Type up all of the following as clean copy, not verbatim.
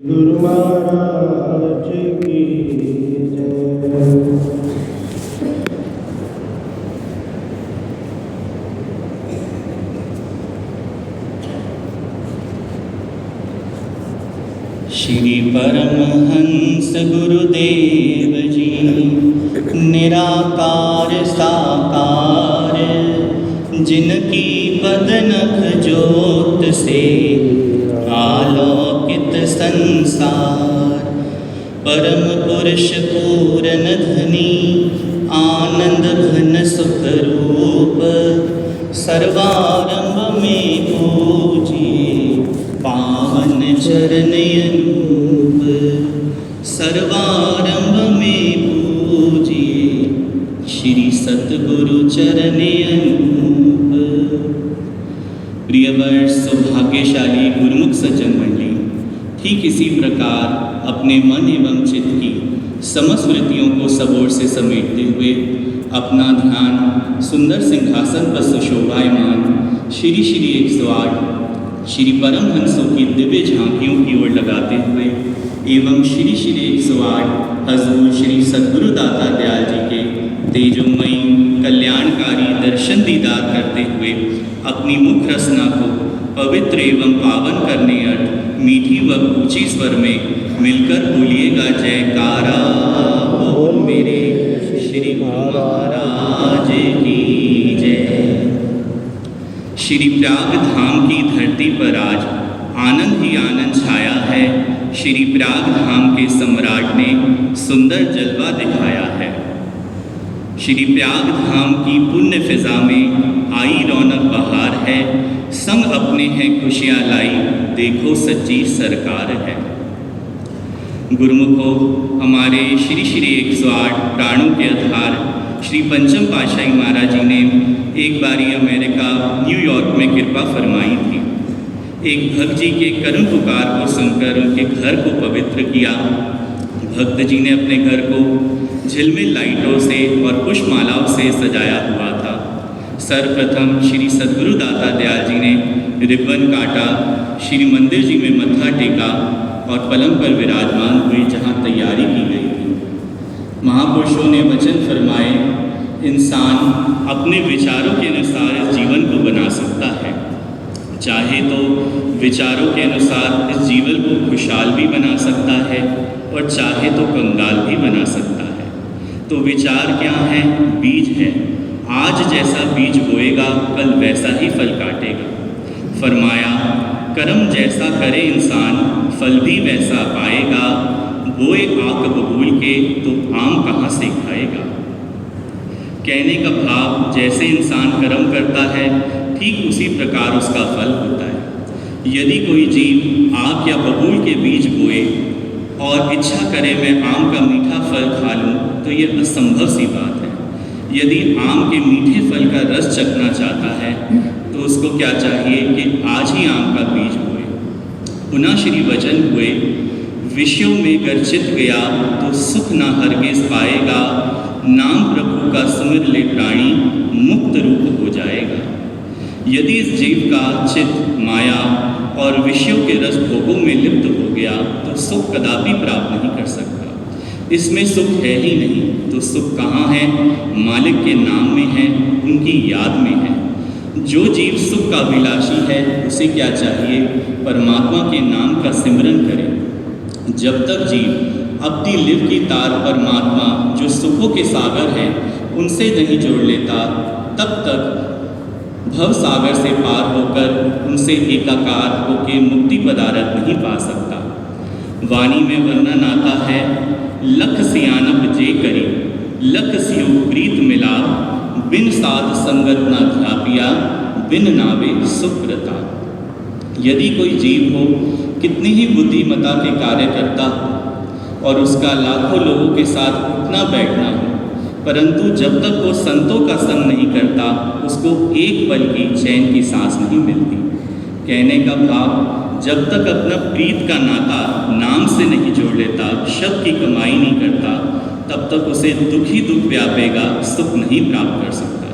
गुरु महाराज की जय। श्री परमहंस गुरुदेव जी निराकार साकार, जिनकी बदनख ज्योत से आलोकित संसार। परम पुरुष पूर्ण धनी आनंद घन सुख रूप, सर्वारंभ में पूजिए पावन चरण अनूप। सर्वारंभ में पूजिए श्री सतगुरु चरण अनूप। प्रियवर सौभाग्यशाली गुरुमुख सज्जन मंडली, ठीक इसी प्रकार अपने मन एवं चित्त की समस्त वृत्तियों को सबोर से समेटते हुए अपना ध्यान सुंदर सिंहासन पर सुशोभायमान श्री श्री 108 श्री परमहंसों की दिव्य झांकियों की ओर लगाते हुए एवं श्री श्री 108 हजूर श्री सद्गुरु दाता दयाल जी के तेजोमयी कल्याणकारी दर्शन दीदार करते हुए अपनी मुख रसना को पवित्र एवं पावन करने अर्थ मीठी व ऊंची स्वर में मिलकर बोलिएगा जयकारा बोल मेरे श्री महाराज की जय। श्री प्रयाग धाम की धरती पर आज आनंद ही आनंद छाया है। श्री प्रयाग धाम के सम्राट ने सुंदर जलवा दिखाया है। श्री प्रयाग धाम की पुण्य फिजा में आई रौनक बहार है। संग अपने हैं खुशियाँ लाई, देखो सच्ची सरकार है। गुरुमुखों, हमारे श्री श्री 108 प्राणों के आधार श्री पंचम पातशाही महाराज जी ने एक बारी अमेरिका न्यूयॉर्क में कृपा फरमाई थी। एक भक्त जी के करुण पुकार को सुनकर उनके घर को पवित्र किया। भक्त जी ने अपने घर को झिलमिल लाइटों से और पुष्पमालाओं से सजाया हुआ था। सर्वप्रथम श्री सद्गुरु दाता दयाल जी ने रिबन काटा, श्री मंदिर जी में मत्था टेका और पलंग पर विराजमान हुए जहाँ तैयारी की गई थी। महापुरुषों ने वचन फरमाए, इंसान अपने विचारों के अनुसार इस जीवन को बना सकता है। चाहे तो विचारों के अनुसार इस जीवन को खुशहाल भी बना सकता है और चाहे तो कंगाल भी बना सकता है। तो विचार क्या है? बीज है। आज जैसा बीज बोएगा कल वैसा ही फल काटेगा। फरमाया, कर्म जैसा करे इंसान फल भी वैसा पाएगा। बोए आक बबूल के तो आम कहाँ से खाएगा। कहने का भाव, जैसे इंसान कर्म करता है ठीक उसी प्रकार उसका फल होता है। यदि कोई जीव आक या बबूल के बीज बोए और इच्छा करे मैं आम का मीठा फल खा लूँ, तो ये असंभव सी बात है। यदि आम के मीठे फल का रस चखना चाहता है तो उसको क्या चाहिए कि आज ही आम का बीज बोए। पुनः श्री वचन हुए, विषयों में गर्चित गया तो सुख ना हरगिज पाएगा। नाम प्रभु का सुमिर ले प्राणी मुक्त रूप हो जाएगा। यदि इस जीव का चित्त माया और विषयों के रस भोगों में लिप्त हो गया तो सुख कदापि प्राप्त नहीं कर सकता। इसमें सुख है ही नहीं, तो सुख कहाँ है? मालिक के नाम में है, उनकी याद में है। जो जीव सुख का अभिलाषी है उसे क्या चाहिए? परमात्मा के नाम का सिमरन करे। जब तक जीव अपनी लिव की तार परमात्मा जो सुखों के सागर है उनसे नहीं जोड़ लेता, तब तक भव सागर से पार होकर उनसे एकाकार होकर मुक्ति पदारथ नहीं पा सकता। वाणी में वर्णन आता है, लख सियानब जे करी लख सियो प्रीत मिला। बिन साध संगत ना ध्यापिया बिन नावे सुप्रता। यदि कोई जीव हो, कितनी ही बुद्धिमता के कार्य करता हो और उसका लाखों लोगों के साथ उठना बैठना हो, परंतु जब तक वो संतों का संग नहीं करता उसको एक पल की चैन की सांस नहीं मिलती। कहने का भाव, जब तक अपना प्रीत का नाता नाम से नहीं जोड़ लेता, शब्द की कमाई नहीं करता, तब तक उसे दुख ही दुख व्यापेगा, सुख नहीं प्राप्त कर सकता।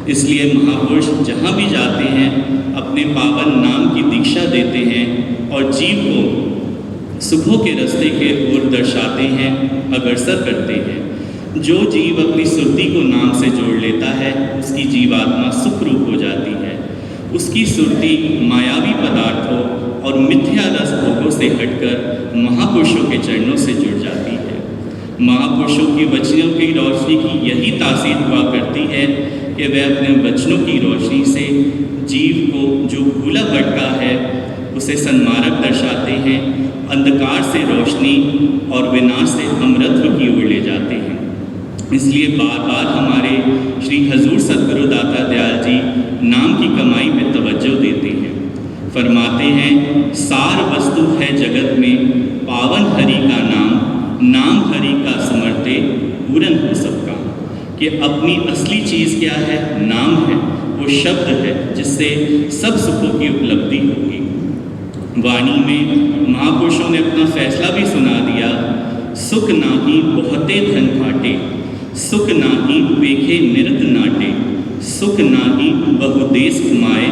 इसलिए महापुरुष जहाँ भी जाते हैं अपने पावन नाम की दीक्षा देते हैं और जीव को सुखों के रास्ते के ओर दर्शाते हैं, अग्रसर करते हैं। जो जीव अपनी सुरती को नाम से जोड़ लेता है, उसकी जीवात्मा सुख रूप हो जाती है। उसकी सुरती मायावी पदार्थों और मिथ्या रस भोगों से हटकर महापुरुषों के चरणों से जुड़ जाती है। महापुरुषों की वचनों की रोशनी की यही तासीर हुआ करती है कि वह अपने वचनों की रोशनी से जीव को जो भूला भटका है उसे सन्मार्ग दर्शाते हैं, अंधकार से रोशनी और विनाश से अमरत्व की ओर ले जाते हैं। इसलिए बार बार हमारे श्री हजूर सद्गुरु दाता दयाल जी नाम की कमाई में तवज्जो देते हैं। फरमाते हैं, सार वस्तु है जगत में पावन हरि का नाम, नाम हरि का समर्थे पूरन हो सबका। कि अपनी असली चीज़ क्या है? नाम है, वो शब्द है जिससे सब सुखों की उपलब्धि होगी। वाणी में महापुरुषों ने अपना फैसला भी सुना दिया, सुख नाही बहुते धन घाटे, सुख नाही वेखे निरत नाटे, सुख नाही बहुदेश कमाए,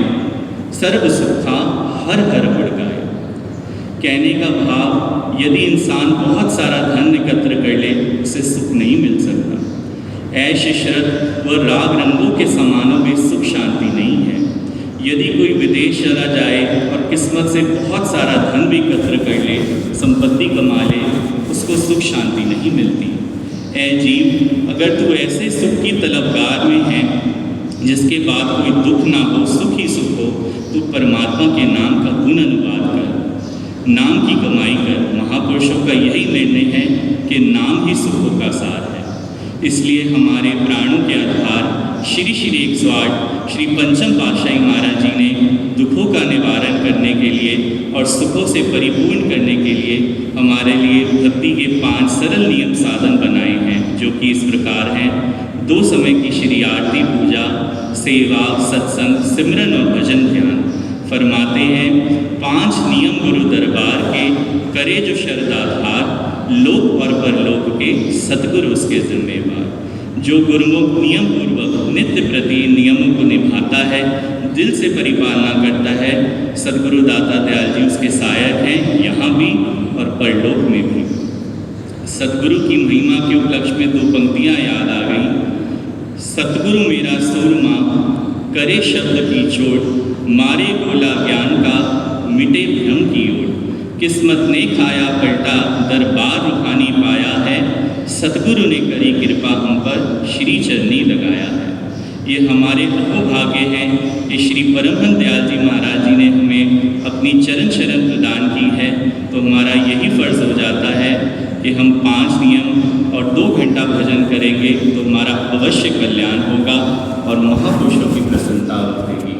सर्व सुखा हर हर बढ़ गाए। कहने का भाव, यदि इंसान बहुत सारा धन एकत्र कर ले उसे सुख नहीं मिल सकता। ऐश इशरत व राग रंगों के समानों में सुख शांति नहीं है। यदि कोई विदेश चला जाए और किस्मत से बहुत सारा धन भी एकत्र कर ले, संपत्ति कमा ले, उसको सुख शांति नहीं मिलती। ऐ जीव, अगर तू ऐसे सुख की तलबगार में है जिसके बाद कोई दुख ना हो, सुख ही सुख हो, तू परमात्मा के नाम का गुण अनुवाद कर, नाम की कमाई कर। महापुरुषों का यही निर्णय है कि नाम ही सुखों का सार है। इसलिए हमारे प्राणों के आधार श्री श्री 108 श्री पंचम पातशाही महाराज जी ने दुखों का निवारण करने के लिए और सुखों से परिपूर्ण करने के लिए हमारे लिए भक्ति के 5 सरल नियम साधन बनाए हैं, जो कि इस प्रकार हैं। 2 समय की श्री आरती, पूजा, सेवा, सत्संग, सिमरन और भजन ध्यान। फरमाते हैं, 5 नियम गुरु दरबार के करे जो शरदाधार, लोक और परलोक के सतगुरु उसके जिम्मेवार। जो गुरुमुख नियम पूर्वक नित्य प्रति नियमों को निभाता है, दिल से परिपालना करता है, सद्गुरु दाता दयाल जी उसके सहायक हैं, यहाँ भी और परलोक में भी। सतगुरु की महिमा के उपलक्ष्य में 2 पंक्तियाँ याद आ गई। सतगुरु मेरा सूरमा, करे शब्द की चोट, मारे गोला ज्ञान का, मिटे भ्रम की ओर। किस्मत ने खाया पलटा, दरबार रूहानी पाया है, सतगुरु ने करी कृपा हम पर, श्री चरनी लगाया है। ये हमारे अहोभाग्य हैं कि श्री परमहंस दयाल जी महाराज जी ने हमें अपनी चरण शरण प्रदान की है। तो हमारा यही फ़र्ज़ हो जाता है कि हम 5 नियम और 2 घंटा भजन करेंगे तो हमारा अवश्य कल्याण होगा और महापुरुषों की प्रसन्नता बढ़ेगी।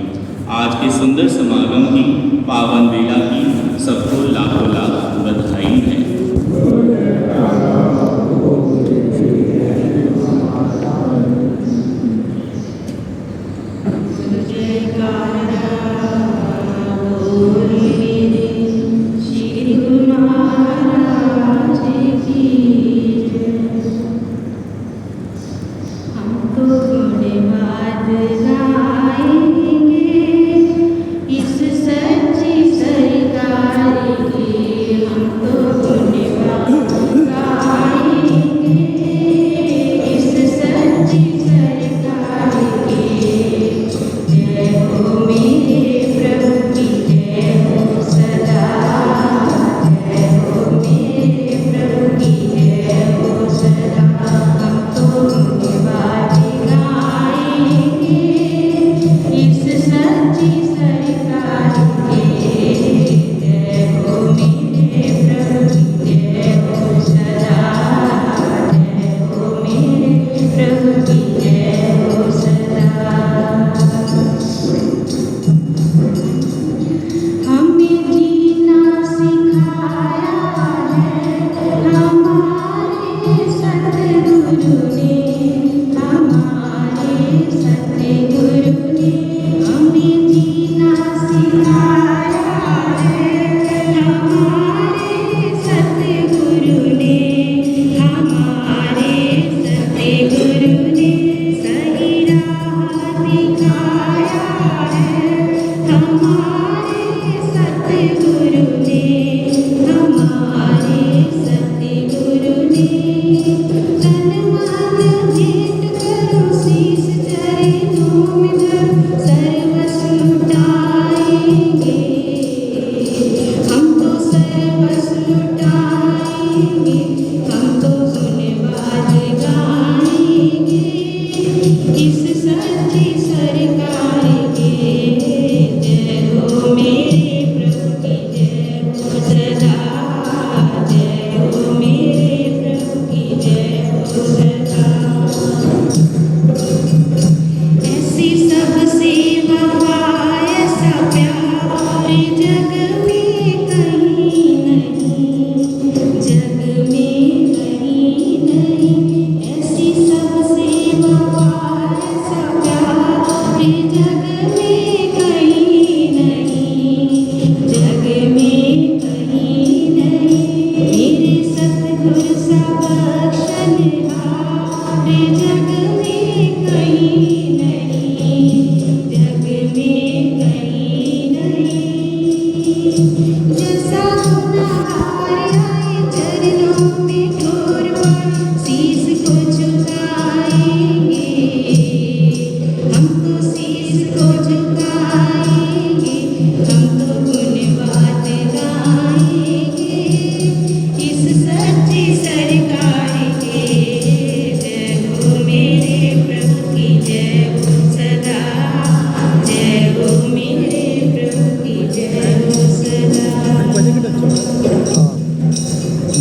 आज के सुंदर समागम की पावन बेला की सबको लाखों लाख बधाई है। इस सच्ची सरकार की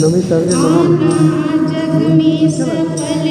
नमी सर्वे नमः जग में सफल